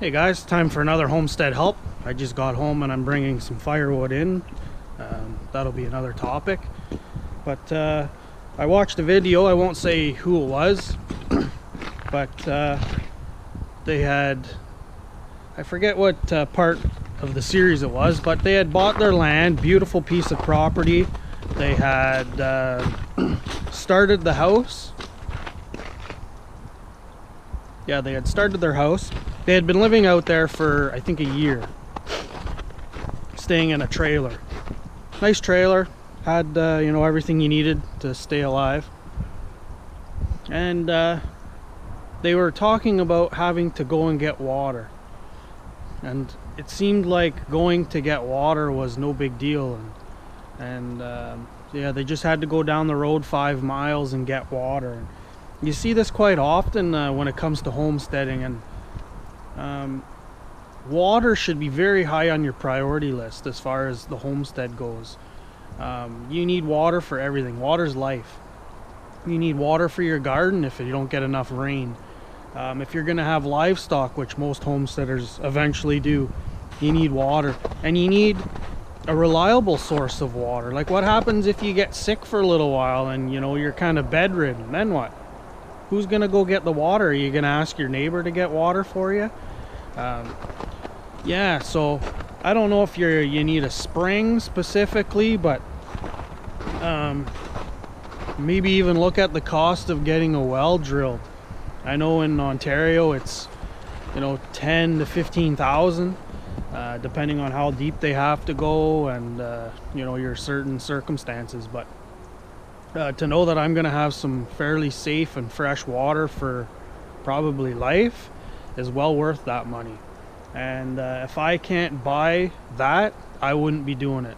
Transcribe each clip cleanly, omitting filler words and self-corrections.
Hey guys, time for another Homestead Help. I just got home and I'm bringing some firewood in. That'll be another topic. But I watched a video, I won't say who it was, but they had, I forget what part of the series it was, but they had bought their land, beautiful piece of property. They had started the house. Yeah, they had started their house. They had been living out there for, I think, a year, staying in a trailer. Nice trailer, had you know, everything you needed to stay alive. And they were talking about having to go and get water. And it seemed like going to get water was no big deal. And yeah, they just had to go down the road 5 miles and get water. You see this quite often when it comes to homesteading, and water should be very high on your priority list as far as the homestead goes. You need water for everything. Water's life. You need water for your garden if you don't get enough rain. If you're going to have livestock, which most homesteaders eventually do, you need water. And you need a reliable source of water. Like, what happens if you get sick for a little while and, you know, you're kind of bedridden? Then what? Who's going to go get the water? Are you going to ask your neighbor to get water for you? Yeah, so I don't know if you need a spring specifically, but maybe even look at the cost of getting a well drilled. I know in Ontario it's, you know, 10 to 15,000, depending on how deep they have to go and you know, your certain circumstances. But to know that I'm going to have some fairly safe and fresh water for probably life is well worth that money. And if I can't buy that, I wouldn't be doing it.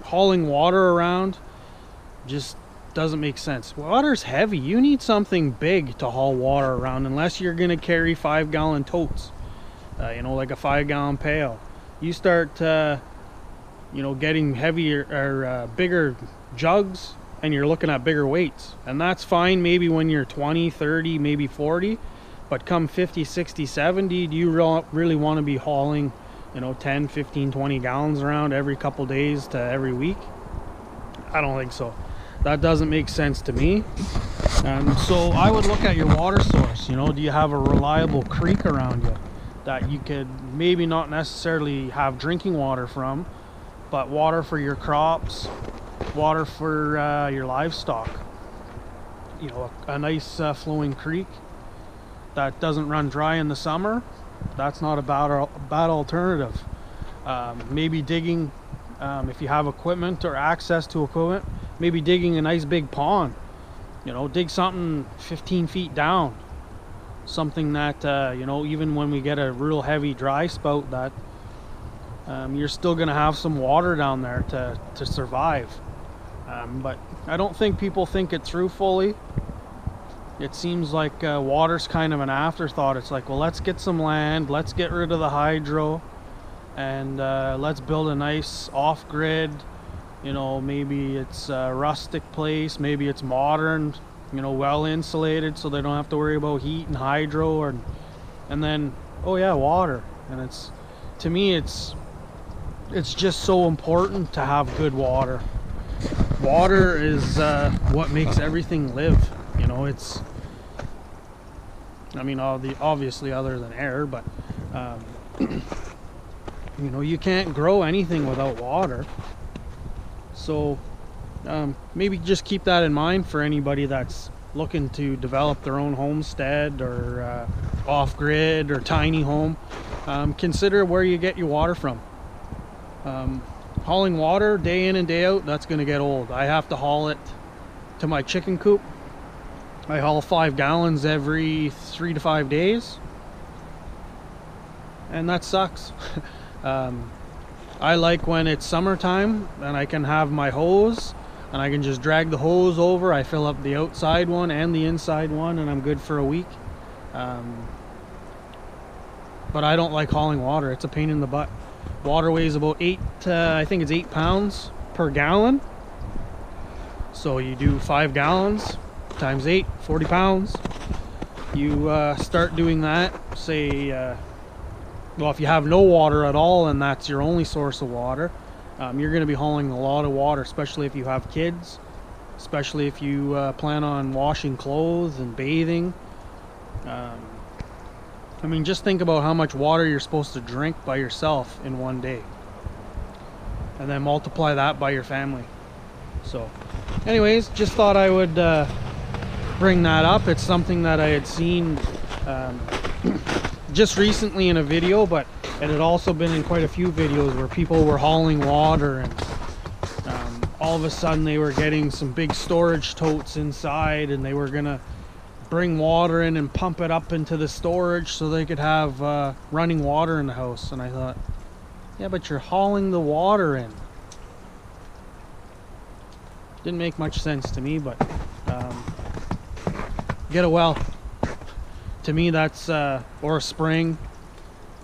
Hauling water around just doesn't make sense. Water's heavy. You need something big to haul water around, unless you're going to carry 5-gallon totes, you know, like a 5-gallon pail. You start you know, getting heavier or bigger jugs, and you're looking at bigger weights. And that's fine maybe when you're 20, 30, maybe 40, but come 50, 60, 70, do you really want to be hauling, you know, 10, 15, 20 gallons around every couple days to every week? I don't think so. That doesn't make sense to me. So I would look at your water source. You know, do you have a reliable creek around you that you could maybe not necessarily have drinking water from, but water for your crops, water for your livestock? You know, a nice flowing creek that doesn't run dry in the summer, that's not a bad alternative. Maybe digging, if you have equipment or access to equipment, maybe digging a nice big pond. You know, dig something 15 feet down, something that you know, even when we get a real heavy dry spout, that you're still going to have some water down there to survive. But I don't think people think it through fully. It seems like water's kind of an afterthought. It's like, well, let's get some land, let's get rid of the hydro, and let's build a nice off-grid, you know, maybe it's a rustic place, maybe it's modern, you know, well insulated, so they don't have to worry about heat and hydro, and then, oh yeah, water. And it's, to me, it's just so important to have good water. Water is what makes everything live. You know, it's, I mean, obviously other than air, but you know, you can't grow anything without water. So maybe just keep that in mind for anybody that's looking to develop their own homestead or off-grid or tiny home. Consider where you get your water from. Hauling water day in and day out, that's going to get old. I have to haul it to my chicken coop. I haul 5 gallons every 3 to 5 days, and that sucks. I like when it's summertime and I can have my hose and I can just drag the hose over. I fill up the outside one and the inside one, and I'm good for a week. But I don't like hauling water. It's a pain in the butt. Water weighs about I think it's 8 pounds per gallon. So you do 5 gallons times 8, 40 pounds. you start doing that, say, well, if you have no water at all and that's your only source of water, you're going to be hauling a lot of water, especially if you have kids, especially if you plan on washing clothes and bathing. I mean, just think about how much water you're supposed to drink by yourself in one day, and then multiply that by your family. So anyways, just thought I would bring that up. It's something that I had seen just recently in a video, but it had also been in quite a few videos where people were hauling water, and all of a sudden they were getting some big storage totes inside, and they were gonna bring water in and pump it up into the storage so they could have running water in the house. And I thought, yeah, but you're hauling the water in. Didn't make much sense to me, but get a well. To me, that's or a spring,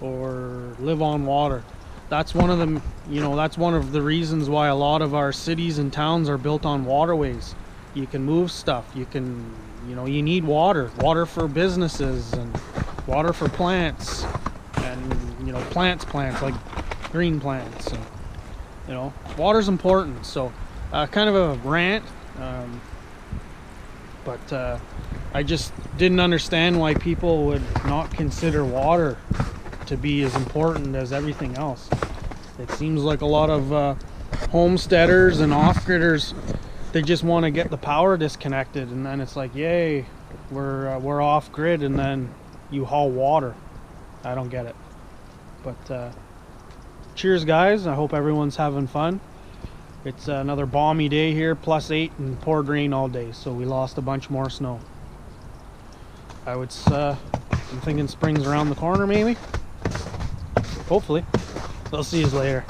or live on water. That's one of them. You know, that's one of the reasons why a lot of our cities and towns are built on waterways. You can move stuff. You can, you know, you need water for businesses, and water for plants, and, you know, plants like green plants, and, you know, water's important. So kind of a rant, but I just didn't understand why people would not consider water to be as important as everything else. It seems like a lot of homesteaders and off-gridders, they just want to get the power disconnected, and then it's like, yay, we're off grid, and then you haul water. I don't get it. But cheers, guys. I hope everyone's having fun. It's another balmy day here, +8, and poured rain all day, so we lost a bunch more snow. I'm thinking spring's around the corner, maybe. Hopefully. I'll see you later.